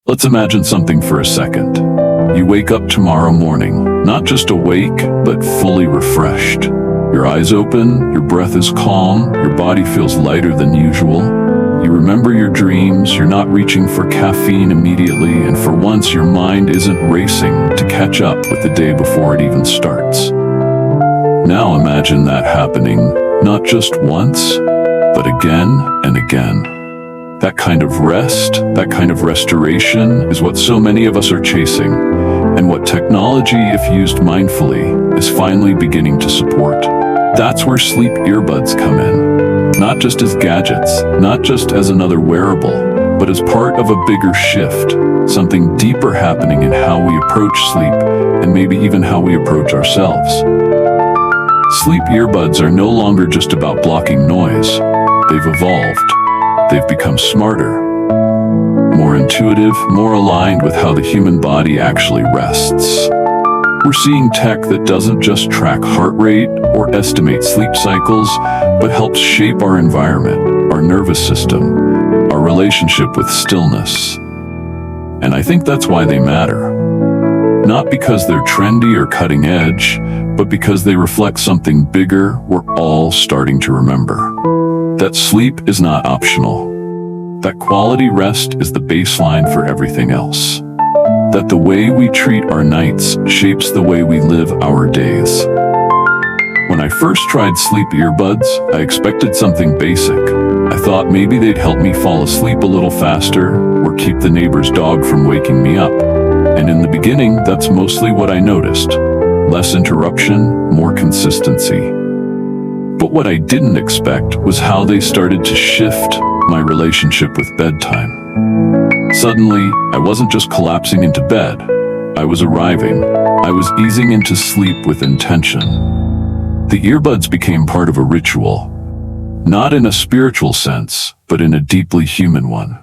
Let's imagine something for a second. You wake up tomorrow morning, not just awake, but fully refreshed. Your eyes open, your breath is calm, your body feels lighter than usual. You remember your dreams, you're not reaching for caffeine immediately, and for once your mind isn't racing to catch up with the day before it even starts. Now imagine that happening, not just once, but again and again. That kind of rest, that kind of restoration is what so many of us are chasing, and what technology, if used mindfully, is finally beginning to support. That's where sleep earbuds come in. Not just as gadgets, not just as another wearable, but as part of a bigger shift, something deeper happening in how we approach sleep, and maybe even how we approach ourselves. Sleep earbuds are no longer just about blocking noise. They've evolved. They've become smarter, more intuitive, more aligned with how the human body actually rests. We're seeing tech that doesn't just track heart rate or estimate sleep cycles, but helps shape our environment, our nervous system, our relationship with stillness. And I think that's why they matter. Not because they're trendy or cutting edge, but because they reflect something bigger we're all starting to remember. That sleep is not optional. That quality rest is the baseline for everything else. That the way we treat our nights shapes the way we live our days. When I first tried sleep earbuds, I expected something basic. I thought maybe they'd help me fall asleep a little faster or keep the neighbor's dog from waking me up. And in the beginning, that's mostly what I noticed. Less interruption, more consistency. But what I didn't expect was how they started to shift my relationship with bedtime. Suddenly, I wasn't just collapsing into bed. I was arriving. I was easing into sleep with intention. The earbuds became part of a ritual, not in a spiritual sense, but in a deeply human one.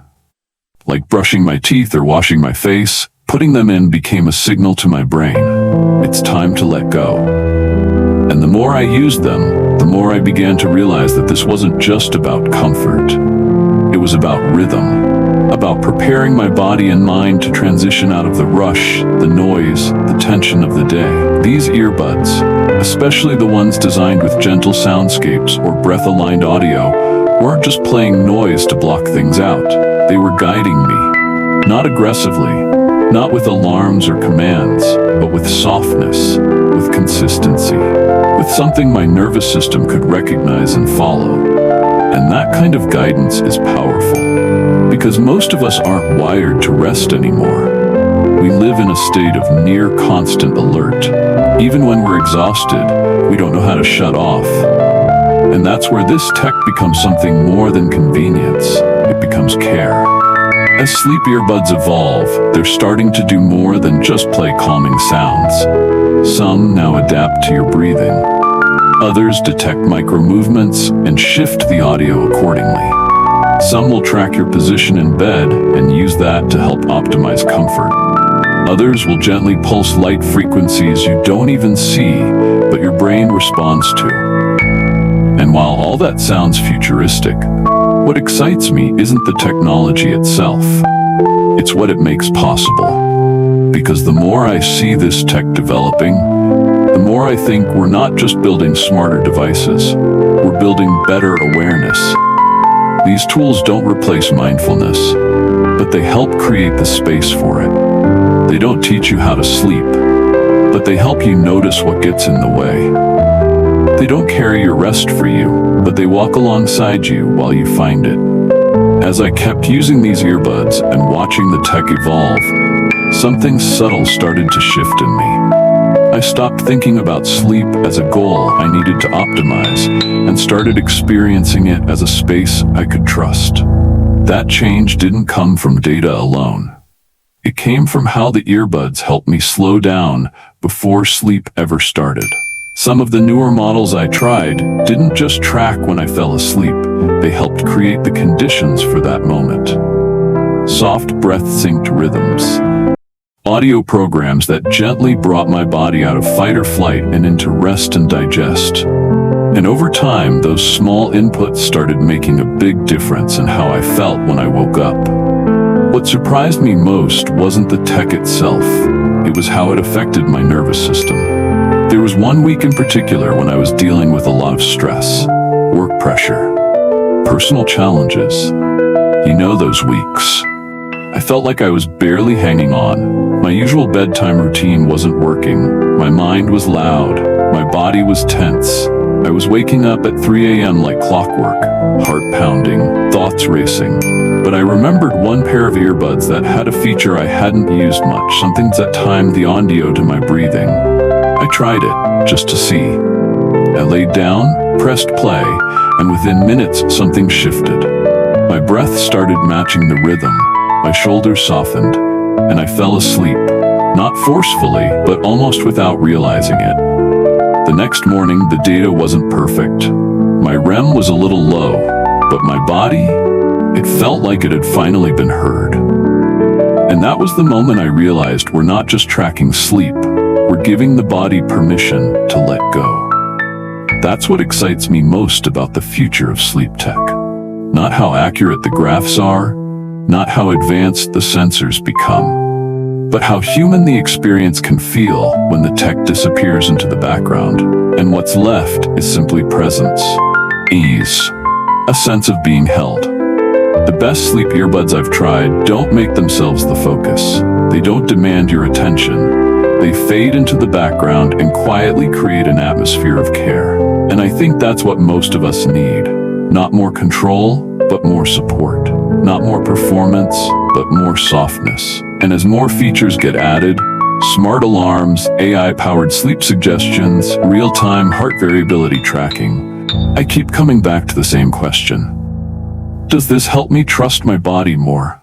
Like brushing my teeth or washing my face, putting them in became a signal to my brain. It's time to let go. And the more I used them, the more I began to realize that this wasn't just about comfort. It was about rhythm, about preparing my body and mind to transition out of the rush, the noise, the tension of the day. These earbuds, especially the ones designed with gentle soundscapes or breath-aligned audio, weren't just playing noise to block things out. They were guiding me, not aggressively, not with alarms or commands, but with softness, with consistency, with something my nervous system could recognize and follow. And that kind of guidance is powerful, because most of us aren't wired to rest anymore. We live in a state of near constant alert. Even when we're exhausted, we don't know how to shut off. And that's where this tech becomes something more than convenience. It becomes care. As sleep earbuds evolve, they're starting to do more than just play calming sounds. Some now adapt to your breathing. Others detect micro-movements and shift the audio accordingly. Some will track your position in bed and use that to help optimize comfort. Others will gently pulse light frequencies you don't even see, but your brain responds to. And while all that sounds futuristic, what excites me isn't the technology itself. It's what it makes possible. Because the more I see this tech developing, the more I think we're not just building smarter devices, we're building better awareness. These tools don't replace mindfulness, but they help create the space for it. They don't teach you how to sleep, but they help you notice what gets in the way. They don't carry your rest for you, but they walk alongside you while you find it. As I kept using these earbuds and watching the tech evolve, something subtle started to shift in me. I stopped thinking about sleep as a goal I needed to optimize and started experiencing it as a space I could trust. That change didn't come from data alone. It came from how the earbuds helped me slow down before sleep ever started. Some of the newer models I tried didn't just track when I fell asleep, they helped create the conditions for that moment. Soft breath-synced rhythms. Audio programs that gently brought my body out of fight or flight and into rest and digest. And over time, those small inputs started making a big difference in how I felt when I woke up. What surprised me most wasn't the tech itself, it was how it affected my nervous system. There was one week in particular when I was dealing with a lot of stress, work pressure, personal challenges. You know those weeks. I felt like I was barely hanging on. My usual bedtime routine wasn't working. My mind was loud. My body was tense. I was waking up at 3 a.m. like clockwork, heart pounding, thoughts racing. But I remembered one pair of earbuds that had a feature I hadn't used much, something that timed the audio to my breathing. I tried it, just to see. I laid down, pressed play, and within minutes something shifted. My breath started matching the rhythm, my shoulders softened, and I fell asleep, not forcefully, but almost without realizing it. The next morning, the data wasn't perfect. My REM was a little low, but my body, it felt like it had finally been heard. And that was the moment I realized we're not just tracking sleep, we're giving the body permission to let go. That's what excites me most about the future of sleep tech. Not how accurate the graphs are, not how advanced the sensors become, but how human the experience can feel when the tech disappears into the background, and what's left is simply presence, ease, a sense of being held. The best sleep earbuds I've tried don't make themselves the focus. They don't demand your attention. They fade into the background and quietly create an atmosphere of care. And I think that's what most of us need. Not more control, but more support. Not more performance, but more softness. And as more features get added, smart alarms, AI-powered sleep suggestions, real-time heart variability tracking, I keep coming back to the same question. Does this help me trust my body more?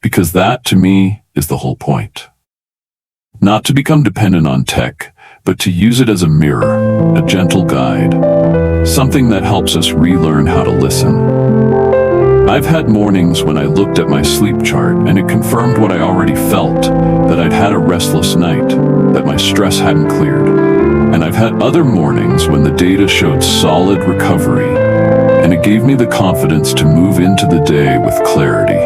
Because that, to me, is the whole point. Not to become dependent on tech, but to use it as a mirror, a gentle guide, something that helps us relearn how to listen. I've had mornings when I looked at my sleep chart and it confirmed what I already felt, that I'd had a restless night, that my stress hadn't cleared. And I've had other mornings when the data showed solid recovery, and it gave me the confidence to move into the day with clarity.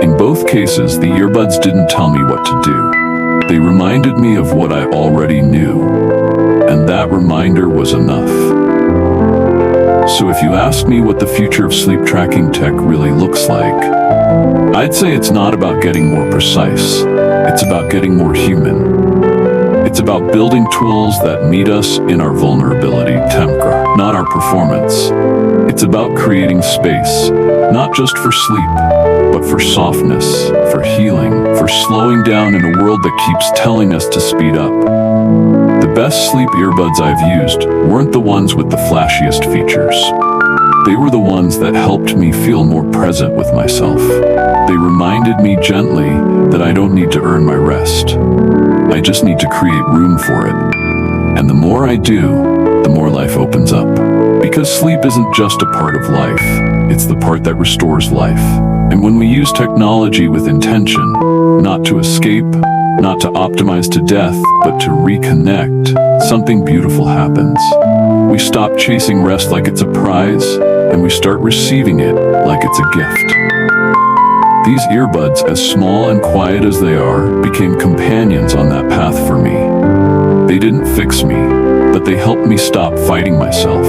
In both cases, the earbuds didn't tell me what to do. They reminded me of what I already knew, and that reminder was enough. So if you ask me what the future of sleep tracking tech really looks like, I'd say it's not about getting more precise. It's about getting more human. It's about building tools that meet us in our vulnerability, temper, not our performance. It's about creating space, not just for sleep, but for softness, for healing, for slowing down in a world that keeps telling us to speed up. The best sleep earbuds I've used weren't the ones with the flashiest features. They were the ones that helped me feel more present with myself. They reminded me gently that I don't need to earn my rest. I just need to create room for it. And the more I do, the more life opens up. Because sleep isn't just a part of life, it's the part that restores life. And when we use technology with intention, not to escape, not to optimize to death, but to reconnect, something beautiful happens. We stop chasing rest like it's a prize, and we start receiving it like it's a gift. These earbuds, as small and quiet as they are, became companions on that path for me. They didn't fix me, but they helped me stop fighting myself.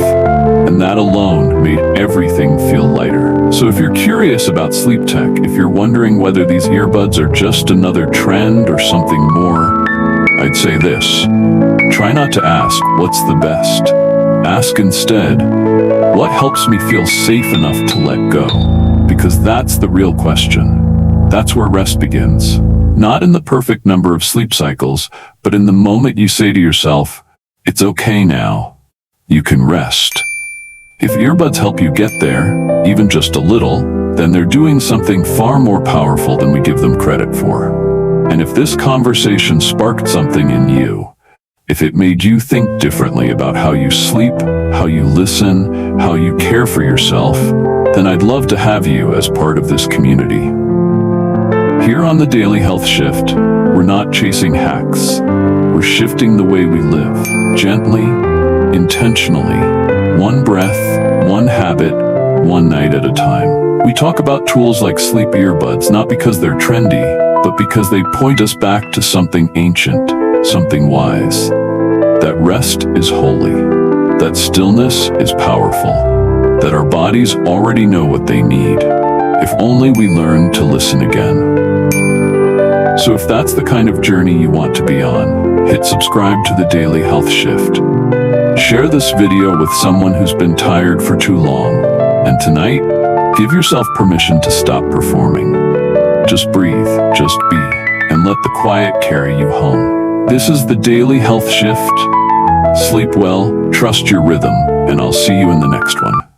And that alone made everything feel lighter. So if you're curious about sleep tech, if you're wondering whether these earbuds are just another trend or something more, I'd say this. Try not to ask, what's the best? Ask instead, what helps me feel safe enough to let go? Because that's the real question. That's where rest begins. Not in the perfect number of sleep cycles, but in the moment you say to yourself, it's okay now. You can rest. If earbuds help you get there, even just a little, then they're doing something far more powerful than we give them credit for. And if this conversation sparked something in you, if it made you think differently about how you sleep, how you listen, how you care for yourself, then I'd love to have you as part of this community. Here on the Daily Health Shift, we're not chasing hacks. We're shifting the way we live, gently, intentionally, one breath, one habit, one night at a time. We talk about tools like sleep earbuds not because they're trendy, but because they point us back to something ancient, something wise. That rest is holy, that stillness is powerful, that our bodies already know what they need, if only we learn to listen again. So if that's the kind of journey you want to be on, hit subscribe to the Daily Health Shift. Share this video with someone who's been tired for too long. And tonight, give yourself permission to stop performing. Just breathe, just be, and let the quiet carry you home. This is the Daily Health Shift. Sleep well, trust your rhythm, and I'll see you in the next one.